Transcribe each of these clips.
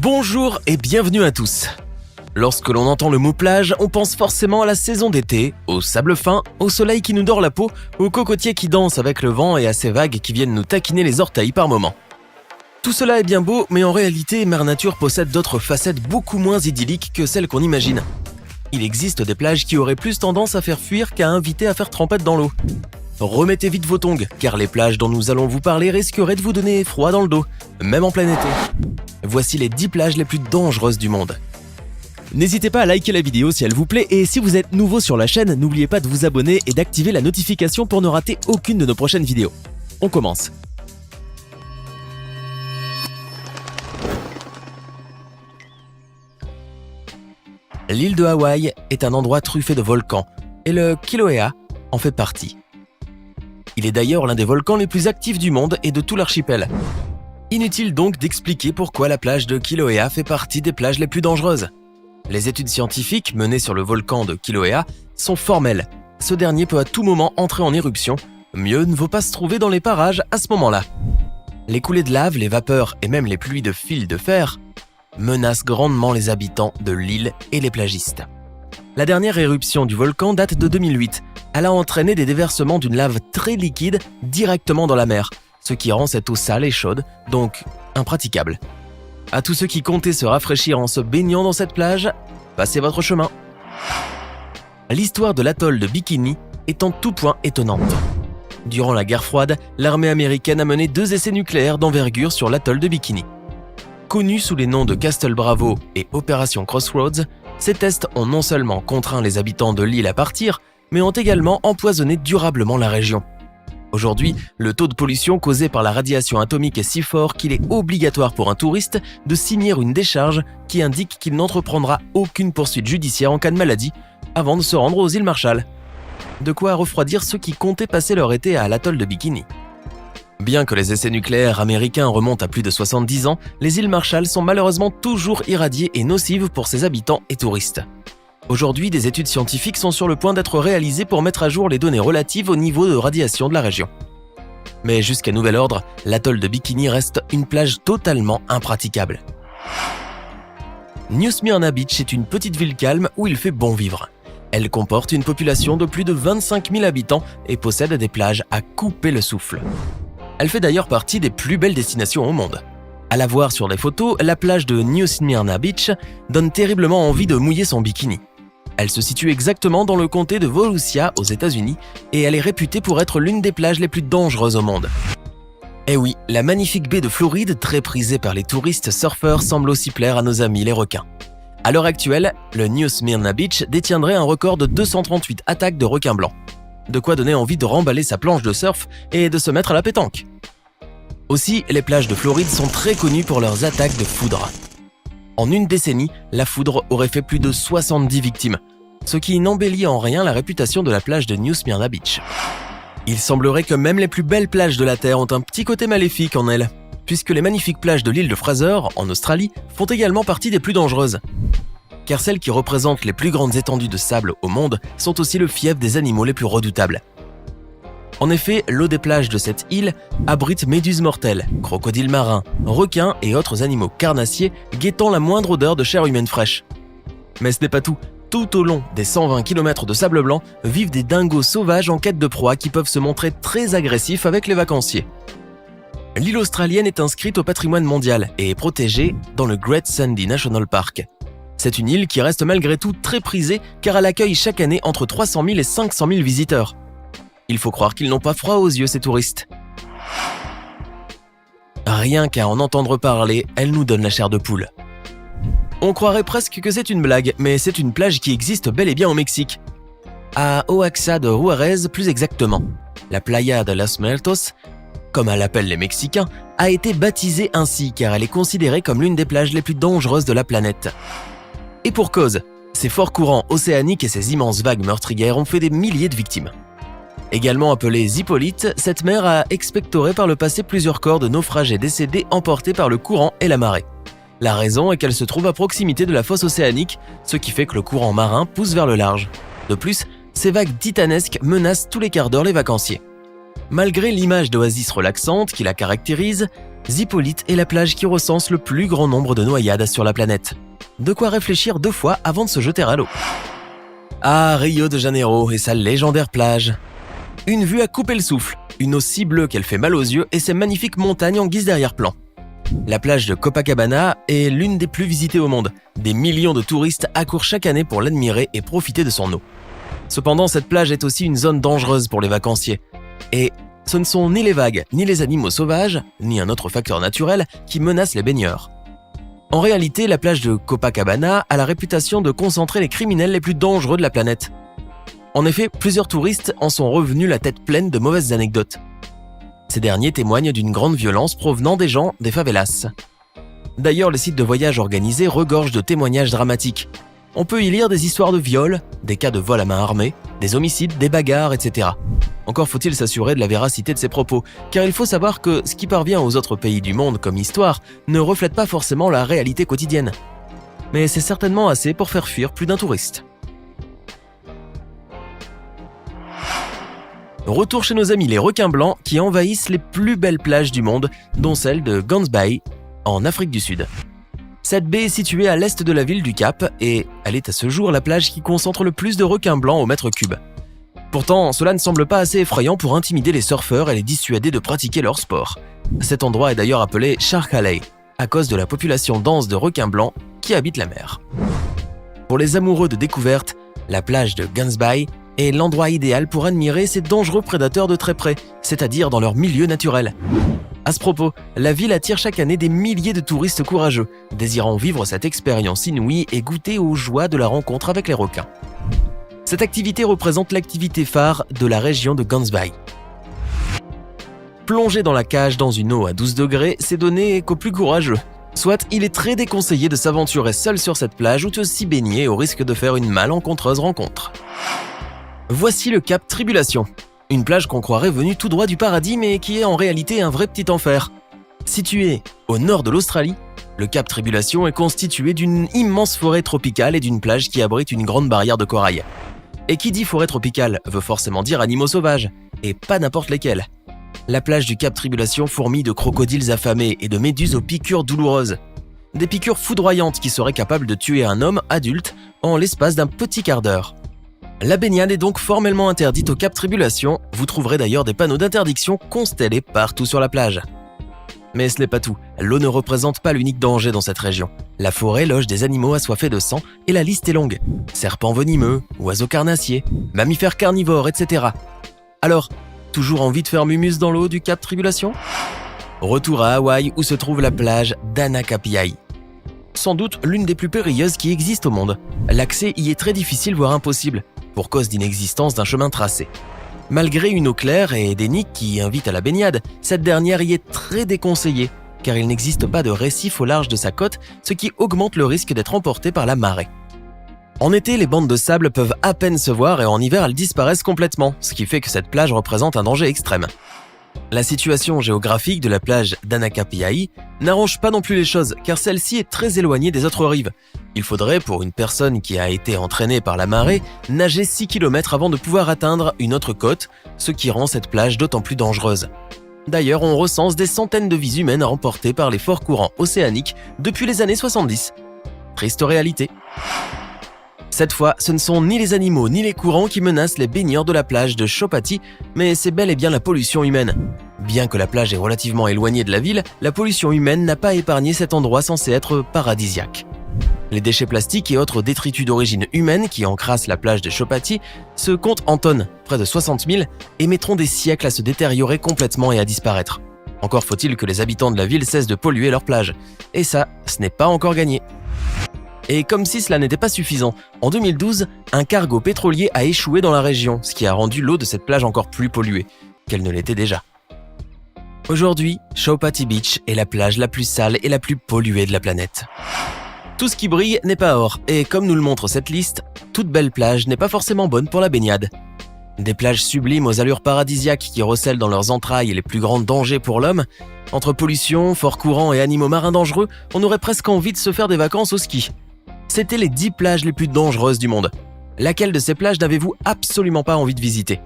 Bonjour et bienvenue à tous. Lorsque l'on entend le mot plage, on pense forcément à la saison d'été, au sable fin, au soleil qui nous dore la peau, aux cocotiers qui dansent avec le vent et à ces vagues qui viennent nous taquiner les orteils par moments. Tout cela est bien beau, mais en réalité, Mère Nature possède d'autres facettes beaucoup moins idylliques que celles qu'on imagine. Il existe des plages qui auraient plus tendance à faire fuir qu'à inviter à faire trempette dans l'eau. Remettez vite vos tongs, car les plages dont nous allons vous parler risqueraient de vous donner froid dans le dos, même en plein été. Voici les 10 plages les plus dangereuses du monde. N'hésitez pas à liker la vidéo si elle vous plaît et si vous êtes nouveau sur la chaîne, n'oubliez pas de vous abonner et d'activer la notification pour ne rater aucune de nos prochaines vidéos. On commence. L'île de Hawaï est un endroit truffé de volcans et le Kilauea en fait partie. Il est d'ailleurs l'un des volcans les plus actifs du monde et de tout l'archipel. Inutile donc d'expliquer pourquoi la plage de Kilauea fait partie des plages les plus dangereuses. Les études scientifiques menées sur le volcan de Kilauea sont formelles. Ce dernier peut à tout moment entrer en éruption. Mieux ne vaut pas se trouver dans les parages à ce moment-là. Les coulées de lave, les vapeurs et même les pluies de fils de fer menacent grandement les habitants de l'île et les plagistes. La dernière éruption du volcan date de 2008. Elle a entraîné des déversements d'une lave très liquide directement dans la mer, ce qui rend cette eau sale et chaude, donc impraticable. À tous ceux qui comptaient se rafraîchir en se baignant dans cette plage, passez votre chemin. L'histoire de l'atoll de Bikini est en tout point étonnante. Durant la guerre froide, l'armée américaine a mené 2 essais nucléaires d'envergure sur l'atoll de Bikini. Connus sous les noms de Castle Bravo et Opération Crossroads, ces tests ont non seulement contraint les habitants de l'île à partir, mais ont également empoisonné durablement la région. Aujourd'hui, le taux de pollution causé par la radiation atomique est si fort qu'il est obligatoire pour un touriste de signer une décharge qui indique qu'il n'entreprendra aucune poursuite judiciaire en cas de maladie avant de se rendre aux îles Marshall. De quoi refroidir ceux qui comptaient passer leur été à l'atoll de Bikini. Bien que les essais nucléaires américains remontent à plus de 70 ans, les îles Marshall sont malheureusement toujours irradiées et nocives pour ses habitants et touristes. Aujourd'hui, des études scientifiques sont sur le point d'être réalisées pour mettre à jour les données relatives au niveau de radiation de la région. Mais jusqu'à nouvel ordre, l'atoll de Bikini reste une plage totalement impraticable. New Smyrna Beach est une petite ville calme où il fait bon vivre. Elle comporte une population de plus de 25 000 habitants et possède des plages à couper le souffle. Elle fait d'ailleurs partie des plus belles destinations au monde. À la voir sur les photos, la plage de New Smyrna Beach donne terriblement envie de mouiller son bikini. Elle se situe exactement dans le comté de Volusia aux États-Unis et elle est réputée pour être l'une des plages les plus dangereuses au monde. Eh oui, la magnifique baie de Floride, très prisée par les touristes surfeurs, semble aussi plaire à nos amis les requins. À l'heure actuelle, le New Smyrna Beach détiendrait un record de 238 attaques de requins blancs. De quoi donner envie de remballer sa planche de surf et de se mettre à la pétanque. Aussi, les plages de Floride sont très connues pour leurs attaques de foudre. En une décennie, la foudre aurait fait plus de 70 victimes, ce qui n'embellit en rien la réputation de la plage de New Smyrna Beach. Il semblerait que même les plus belles plages de la Terre ont un petit côté maléfique en elles, puisque les magnifiques plages de l'île de Fraser, en Australie, font également partie des plus dangereuses. Car celles qui représentent les plus grandes étendues de sable au monde sont aussi le fief des animaux les plus redoutables. En effet, l'eau des plages de cette île abrite méduses mortelles, crocodiles marins, requins et autres animaux carnassiers guettant la moindre odeur de chair humaine fraîche. Mais ce n'est pas tout. Tout au long des 120 km de sable blanc vivent des dingos sauvages en quête de proie qui peuvent se montrer très agressifs avec les vacanciers. L'île australienne est inscrite au patrimoine mondial et est protégée dans le Great Sandy National Park. C'est une île qui reste malgré tout très prisée car elle accueille chaque année entre 300 000 et 500 000 visiteurs. Il faut croire qu'ils n'ont pas froid aux yeux, ces touristes. Rien qu'à en entendre parler, elle nous donne la chair de poule. On croirait presque que c'est une blague, mais c'est une plage qui existe bel et bien au Mexique. À Oaxaca de Juárez, plus exactement. La Playa de los Muertos, comme elle l'appelle les Mexicains, a été baptisée ainsi car elle est considérée comme l'une des plages les plus dangereuses de la planète. Et pour cause, ses forts courants océaniques et ses immenses vagues meurtrières ont fait des milliers de victimes. Également appelée Zipolite, cette mer a expectoré par le passé plusieurs corps de naufragés décédés emportés par le courant et la marée. La raison est qu'elle se trouve à proximité de la fosse océanique, ce qui fait que le courant marin pousse vers le large. De plus, ces vagues titanesques menacent tous les quarts d'heure les vacanciers. Malgré l'image d'oasis relaxante qui la caractérise, Zipolite est la plage qui recense le plus grand nombre de noyades sur la planète. De quoi réfléchir 2 fois avant de se jeter à l'eau. Ah, Rio de Janeiro et sa légendaire plage. Une vue à couper le souffle, une eau si bleue qu'elle fait mal aux yeux et ses magnifiques montagnes en guise d'arrière-plan. La plage de Copacabana est l'une des plus visitées au monde. Des millions de touristes accourent chaque année pour l'admirer et profiter de son eau. Cependant, cette plage est aussi une zone dangereuse pour les vacanciers. Et ce ne sont ni les vagues, ni les animaux sauvages, ni un autre facteur naturel qui menacent les baigneurs. En réalité, la plage de Copacabana a la réputation de concentrer les criminels les plus dangereux de la planète. En effet, plusieurs touristes en sont revenus la tête pleine de mauvaises anecdotes. Ces derniers témoignent d'une grande violence provenant des gens des favelas. D'ailleurs, les sites de voyage organisés regorgent de témoignages dramatiques. On peut y lire des histoires de viols, des cas de vol à main armée, des homicides, des bagarres, etc. Encore faut-il s'assurer de la véracité de ces propos, car il faut savoir que ce qui parvient aux autres pays du monde comme histoire ne reflète pas forcément la réalité quotidienne. Mais c'est certainement assez pour faire fuir plus d'un touriste. Retour chez nos amis les requins blancs qui envahissent les plus belles plages du monde, dont celle de Gans Bay, en Afrique du Sud. Cette baie est située à l'est de la ville du Cap et elle est à ce jour la plage qui concentre le plus de requins blancs au mètre cube. Pourtant, cela ne semble pas assez effrayant pour intimider les surfeurs et les dissuader de pratiquer leur sport. Cet endroit est d'ailleurs appelé Shark Alley, à cause de la population dense de requins blancs qui habitent la mer. Pour les amoureux de découverte, la plage de Gans Bay est l'endroit idéal pour admirer ces dangereux prédateurs de très près, c'est-à-dire dans leur milieu naturel. À ce propos, la ville attire chaque année des milliers de touristes courageux, désirant vivre cette expérience inouïe et goûter aux joies de la rencontre avec les requins. Cette activité représente l'activité phare de la région de Gans Bay. Plonger dans la cage dans une eau à 12 degrés, c'est donné qu'aux plus courageux. Soit il est très déconseillé de s'aventurer seul sur cette plage ou de s'y baigner au risque de faire une malencontreuse rencontre. Voici le Cap Tribulation. Une plage qu'on croirait venue tout droit du paradis mais qui est en réalité un vrai petit enfer. Situé au nord de l'Australie, le Cap Tribulation est constitué d'une immense forêt tropicale et d'une plage qui abrite une grande barrière de corail. Et qui dit forêt tropicale veut forcément dire animaux sauvages, et pas n'importe lesquels. La plage du Cap Tribulation fourmille de crocodiles affamés et de méduses aux piqûres douloureuses. Des piqûres foudroyantes qui seraient capables de tuer un homme adulte en l'espace d'un petit quart d'heure. La baignade est donc formellement interdite au Cap Tribulation, vous trouverez d'ailleurs des panneaux d'interdiction constellés partout sur la plage. Mais ce n'est pas tout, l'eau ne représente pas l'unique danger dans cette région. La forêt loge des animaux assoiffés de sang et la liste est longue. Serpents venimeux, oiseaux carnassiers, mammifères carnivores, etc. Alors, toujours envie de faire mumus dans l'eau du Cap Tribulation ? Retour à Hawaï où se trouve la plage d'Anakapiai. Sans doute l'une des plus périlleuses qui existent au monde. L'accès y est très difficile voire impossible, pour cause d'inexistence d'un chemin tracé. Malgré une eau claire et des nids qui invitent à la baignade, cette dernière y est très déconseillée, car il n'existe pas de récif au large de sa côte, ce qui augmente le risque d'être emporté par la marée. En été, les bandes de sable peuvent à peine se voir et en hiver, elles disparaissent complètement, ce qui fait que cette plage représente un danger extrême. La situation géographique de la plage d'Anakapiai n'arrange pas non plus les choses, car celle-ci est très éloignée des autres rives. Il faudrait, pour une personne qui a été entraînée par la marée, nager 6 km avant de pouvoir atteindre une autre côte, ce qui rend cette plage d'autant plus dangereuse. D'ailleurs, on recense des centaines de vies humaines remportées par les forts courants océaniques depuis les années 70. Triste réalité. Cette fois, ce ne sont ni les animaux ni les courants qui menacent les baigneurs de la plage de Chopati, mais c'est bel et bien la pollution humaine. Bien que la plage est relativement éloignée de la ville, la pollution humaine n'a pas épargné cet endroit censé être paradisiaque. Les déchets plastiques et autres détritus d'origine humaine qui encrassent la plage de Chopati se comptent en tonnes, près de 60 000, et mettront des siècles à se détériorer complètement et à disparaître. Encore faut-il que les habitants de la ville cessent de polluer leur plage. Et ça, ce n'est pas encore gagné. Et comme si cela n'était pas suffisant, en 2012, un cargo pétrolier a échoué dans la région, ce qui a rendu l'eau de cette plage encore plus polluée qu'elle ne l'était déjà. Aujourd'hui, Chopati Beach est la plage la plus sale et la plus polluée de la planète. Tout ce qui brille n'est pas or, et comme nous le montre cette liste, toute belle plage n'est pas forcément bonne pour la baignade. Des plages sublimes aux allures paradisiaques qui recèlent dans leurs entrailles les plus grands dangers pour l'homme, entre pollution, forts courants et animaux marins dangereux, on aurait presque envie de se faire des vacances au ski. C'était les 10 plages les plus dangereuses du monde. Laquelle de ces plages n'avez-vous absolument pas envie de visiter ?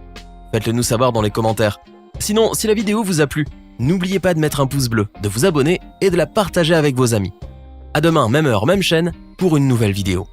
Faites-le nous savoir dans les commentaires. Sinon, si la vidéo vous a plu, N'oubliez pas de mettre un pouce bleu, de vous abonner et de la partager avec vos amis. À demain, même heure, même chaîne, pour une nouvelle vidéo.